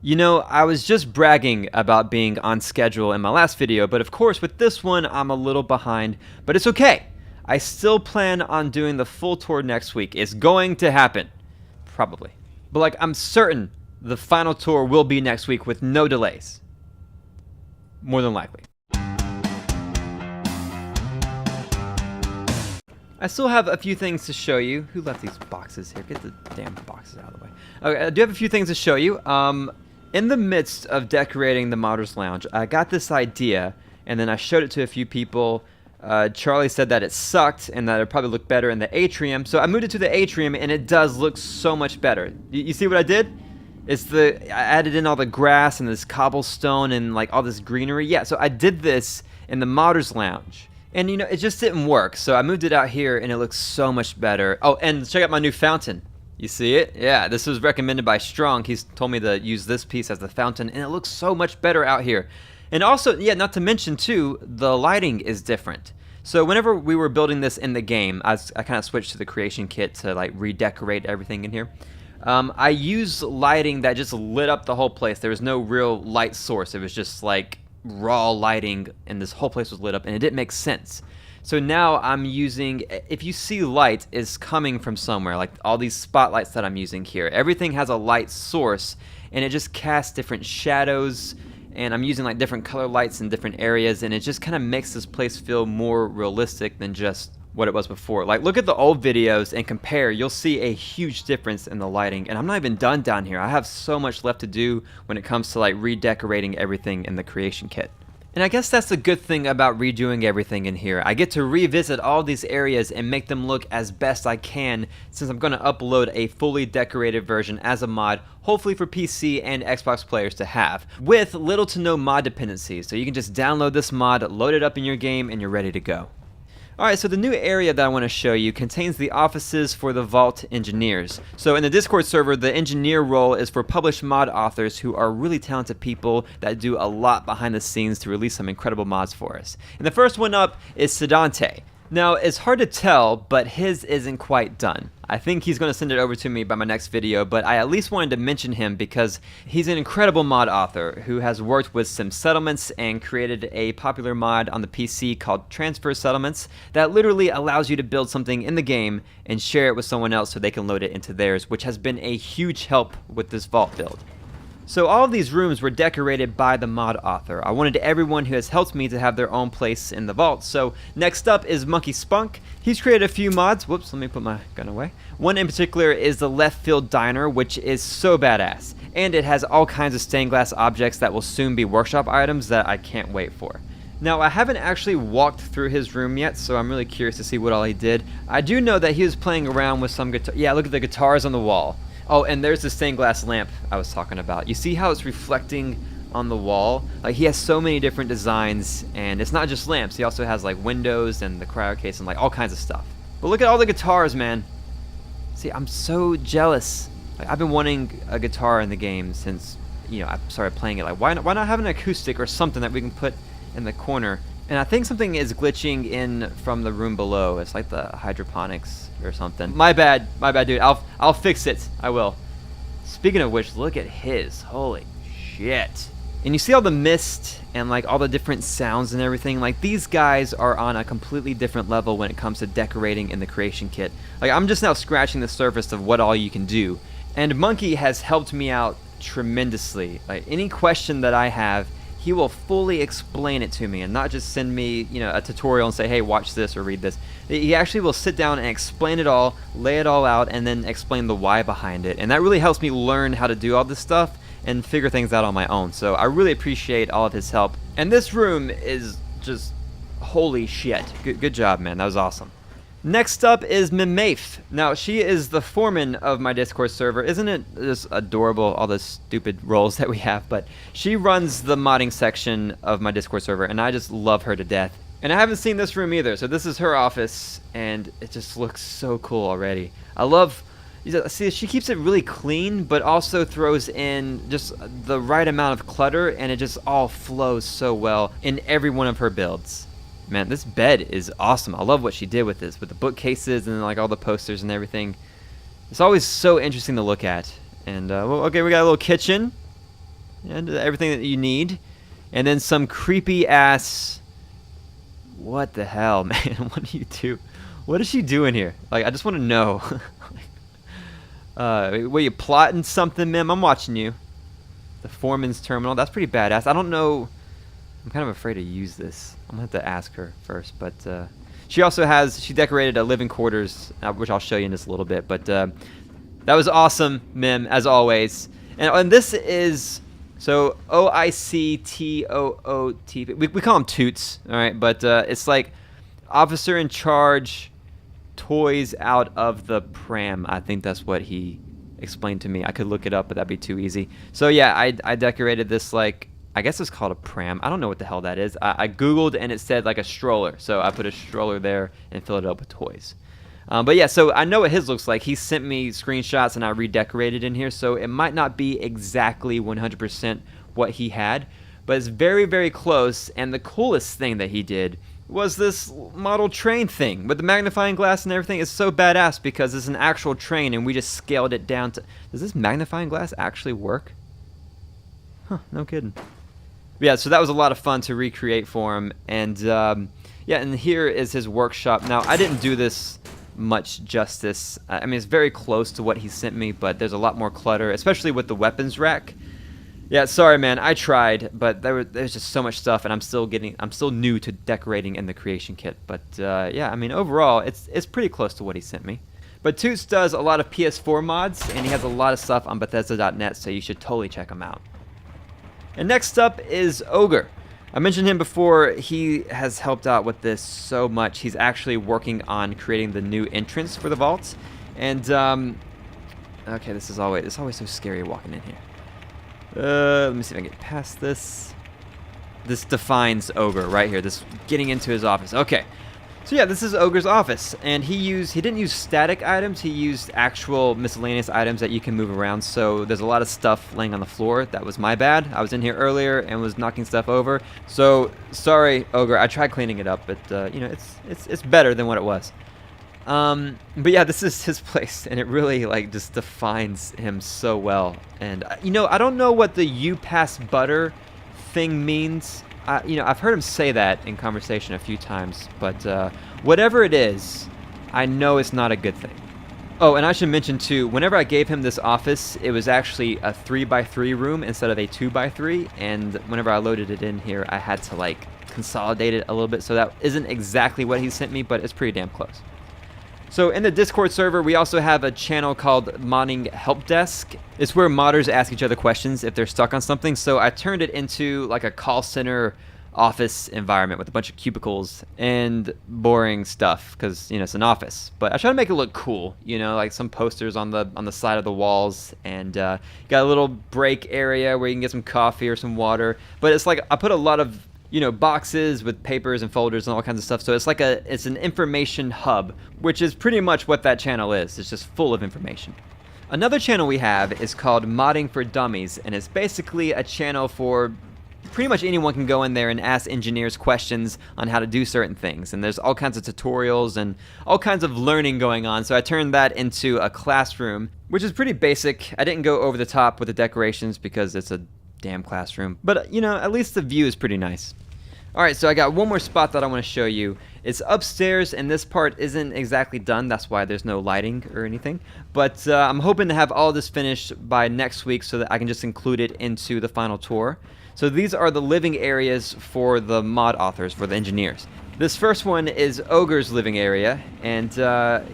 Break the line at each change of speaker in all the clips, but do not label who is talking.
You know, I was just bragging about being on schedule in my last video, but of course with this one I'm a little behind, but it's okay. I still plan on doing the full tour next week. It's going to happen. Probably. But like, I'm certain the final tour will be next week with no delays. More than likely. I still have a few things to show you. Who left these boxes here? Get the damn boxes out of the way. Okay, I do have a few things to show you. In the midst of decorating the Modder's Lounge, I got this idea, and then I showed it to a few people. Charlie said that it sucked, and that it probably looked better in the atrium. So I moved it to the atrium, and it does look so much better. You see what I did? I added in all the grass and this cobblestone and like all this greenery. Yeah, so I did this in the Modder's Lounge. And you know, it just didn't work, so I moved it out here, and it looks so much better. Oh, and check out my new fountain. You see it? Yeah, this was recommended by Strong. He's told me to use this piece as the fountain, and it looks so much better out here. And also, yeah, not to mention too, the lighting is different. So whenever we were building this in the game, I kind of switched to the creation kit to like redecorate everything in here. I used lighting that just lit up the whole place. There was no real light source. It was just like raw lighting, and this whole place was lit up, and it didn't make sense. So now I'm using, if you see light is coming from somewhere, like all these spotlights that I'm using here, everything has a light source, and it just casts different shadows, and I'm using like different color lights in different areas, and it just kind of makes this place feel more realistic than just what it was before. Like, look at the old videos and compare. You'll see a huge difference in the lighting, and I'm not even done down here. I have so much left to do when it comes to like redecorating everything in the creation kit. And I guess that's the good thing about redoing everything in here. I get to revisit all these areas and make them look as best I can, since I'm going to upload a fully decorated version as a mod, hopefully for PC and Xbox players to have, with little to no mod dependencies. So you can just download this mod, load it up in your game, and you're ready to go. Alright, so the new area that I want to show you contains the offices for the Vault engineers. So in the Discord server, the engineer role is for published mod authors who are really talented people that do a lot behind the scenes to release some incredible mods for us. And the first one up is Sedante. Now, it's hard to tell, but his isn't quite done. I think he's going to send it over to me by my next video, but I at least wanted to mention him because he's an incredible mod author who has worked with some settlements and created a popular mod on the PC called Transfer Settlements that literally allows you to build something in the game and share it with someone else so they can load it into theirs, which has been a huge help with this Vault build. So all of these rooms were decorated by the mod author. I wanted everyone who has helped me to have their own place in the vault. So next up is Monkey Spunk. He's created a few mods. Whoops, let me put my gun away. One in particular is the Left Field Diner, which is so badass. And it has all kinds of stained glass objects that will soon be workshop items that I can't wait for. Now, I haven't actually walked through his room yet, so I'm really curious to see what all he did. I do know that he was playing around with some guitar. Yeah, look at the guitars on the wall. Oh, and there's the stained glass lamp I was talking about. You see how it's reflecting on the wall? Like, he has so many different designs, and it's not just lamps. He also has like windows and the cryo case and like all kinds of stuff. But look at all the guitars, man. See, I'm so jealous. Like, I've been wanting a guitar in the game since, you know, I started playing it. Like, why not have an acoustic or something that we can put in the corner? And I think something is glitching in from the room below. It's like the hydroponics or something. My bad, dude. I'll fix it. I will. Speaking of which, look at his. Holy shit. And you see all the mist and like all the different sounds and everything. Like, these guys are on a completely different level when it comes to decorating in the creation kit. Like, I'm just now scratching the surface of what all you can do. And Monkey has helped me out tremendously. Like, any question that I have, he will fully explain it to me and not just send me, you know, a tutorial and say, hey, watch this or read this. He actually will sit down and explain it all, lay it all out, and then explain the why behind it. And that really helps me learn how to do all this stuff and figure things out on my own. So I really appreciate all of his help. And this room is just holy shit. Good job, man. That was awesome. Next up is Mimafe. Now, she is the foreman of my Discord server. Isn't it just adorable, all the stupid roles that we have? But she runs the modding section of my Discord server, and I just love her to death. And I haven't seen this room either, so this is her office, and it just looks so cool already. I love, see, she keeps it really clean, but also throws in just the right amount of clutter, and it just all flows so well in every one of her builds. Man, this bed is awesome. I love what she did with this, with the bookcases and like all the posters and everything. It's always so interesting to look at. And well, okay, we got a little kitchen. and everything that you need. And then some creepy ass... What the hell, man? What do you do? What is she doing here? Like, I just want to know. Were you plotting something, Mim? I'm watching you. The foreman's terminal. That's pretty badass. I don't know. I'm kind of afraid to use this. I'm going to have to ask her first. But she also has... She decorated a living quarters, which I'll show you in just a little bit. But that was awesome, Mim, as always. And this is... So, OICTOOT. We call them Toots, all right? But it's like officer in charge, toys out of the pram. I think that's what he explained to me. I could look it up, but that'd be too easy. So, yeah, I decorated this like, I guess it's called a pram. I don't know what the hell that is. I Googled, and it said like a stroller. So I put a stroller there and filled it up with toys. But yeah, so I know what his looks like. He sent me screenshots and I redecorated in here, so it might not be exactly 100% what he had, but it's very, very close. And the coolest thing that he did was this model train thing with the magnifying glass and everything. It's so badass because it's an actual train and we just scaled it down to... Does this magnifying glass actually work? Huh, no kidding. Yeah, so that was a lot of fun to recreate for him. And yeah, and here is his workshop. Now, I didn't do this much justice. I mean, it's very close to what he sent me, but there's a lot more clutter, especially with the weapons rack. Yeah, sorry, man. I tried, but there's just so much stuff, and I'm still new to decorating in the creation kit. But yeah, I mean, overall, it's pretty close to what he sent me. But Toots does a lot of PS4 mods, and he has a lot of stuff on Bethesda.net, so you should totally check him out. And next up is Ogre. I mentioned him before. He has helped out with this so much. He's actually working on creating the new entrance for the vaults. And okay, it's always so scary walking in here. Let me see if I can get past this. This defines Ogre right here. This getting into his office. Okay. So yeah, this is Ogre's office, and he didn't use static items. He used actual miscellaneous items that you can move around. So there's a lot of stuff laying on the floor. That was my bad. I was in here earlier and was knocking stuff over. So sorry, Ogre. I tried cleaning it up, but you know, it's better than what it was. But yeah, this is his place, and it really like just defines him so well. And you know, I don't know what the "you pass butter" thing means. You know, I've heard him say that in conversation a few times, but whatever it is, I know it's not a good thing. Oh, and I should mention too, whenever I gave him this office, it was actually a 3x3 room instead of a 2x3, and whenever I loaded it in here, I had to like consolidate it a little bit, so that isn't exactly what he sent me, but it's pretty damn close. So in the Discord server, we also have a channel called Modding Help Desk. It's where modders ask each other questions if they're stuck on something. So I turned it into like a call center office environment with a bunch of cubicles and boring stuff because, you know, it's an office. But I try to make it look cool, you know, like some posters on the side of the walls, and got a little break area where you can get some coffee or some water. But it's like I put a lot of, you know, boxes with papers and folders and all kinds of stuff. So it's like it's an information hub, which is pretty much what that channel is. It's just full of information. Another channel we have is called Modding for Dummies, and it's basically a channel for pretty much anyone can go in there and ask engineers questions on how to do certain things. And there's all kinds of tutorials and all kinds of learning going on. So I turned that into a classroom, which is pretty basic. I didn't go over the top with the decorations because it's a damn classroom. But, you know, at least the view is pretty nice. Alright, so I got one more spot that I want to show you. It's upstairs, and this part isn't exactly done. That's why there's no lighting or anything. But I'm hoping to have all this finished by next week so that I can just include it into the final tour. So these are the living areas for the mod authors, for the engineers. This first one is Ogre's living area, and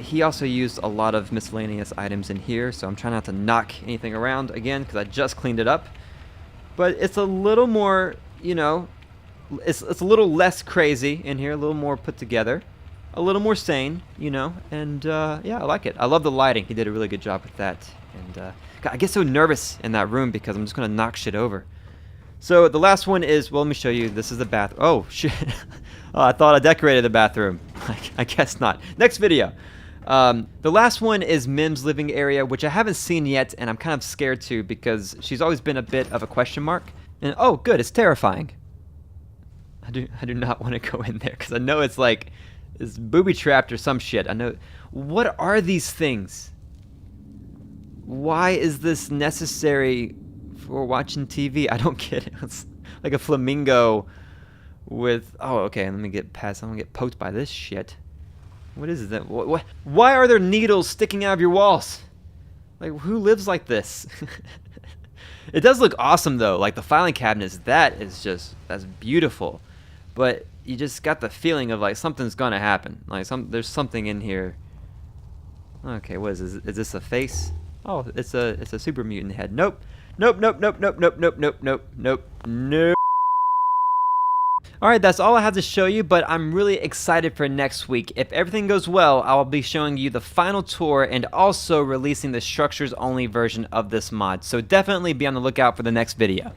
he also used a lot of miscellaneous items in here, so I'm trying not to knock anything around again because I just cleaned it up. But it's a little more, you know, it's a little less crazy in here, a little more put together, a little more sane, you know, and yeah, I like it. I love the lighting. He did a really good job with that. And God, I get so nervous in that room because I'm just going to knock shit over. So the last one is, well, let me show you. This is the bath. Oh, shit. Oh, I thought I decorated the bathroom. I guess not. Next video. The last one is Mim's living area, which I haven't seen yet, and I'm kind of scared to because she's always been a bit of a question mark. And oh, good, it's terrifying. I do not want to go in there because I know it's like it's booby trapped or some shit. I know. What are these things? Why is this necessary for watching TV. I don't get it. It's like a flamingo with... Oh, okay, let me get past... I'm gonna get poked by this shit. What is that? What? Why are there needles sticking out of your walls? Like, who lives like this? It does look awesome, though. Like, the filing cabinets, that's beautiful. But you just got the feeling of, like, something's gonna happen. Like, there's something in here. Okay, what is this? Is this a face? Oh, it's a super mutant head. Nope. Nope, nope, nope, nope, nope, nope, nope, nope, nope, nope. Alright, that's all I have to show you, but I'm really excited for next week. If everything goes well, I will be showing you the final tour and also releasing the structures only version of this mod. So definitely be on the lookout for the next video.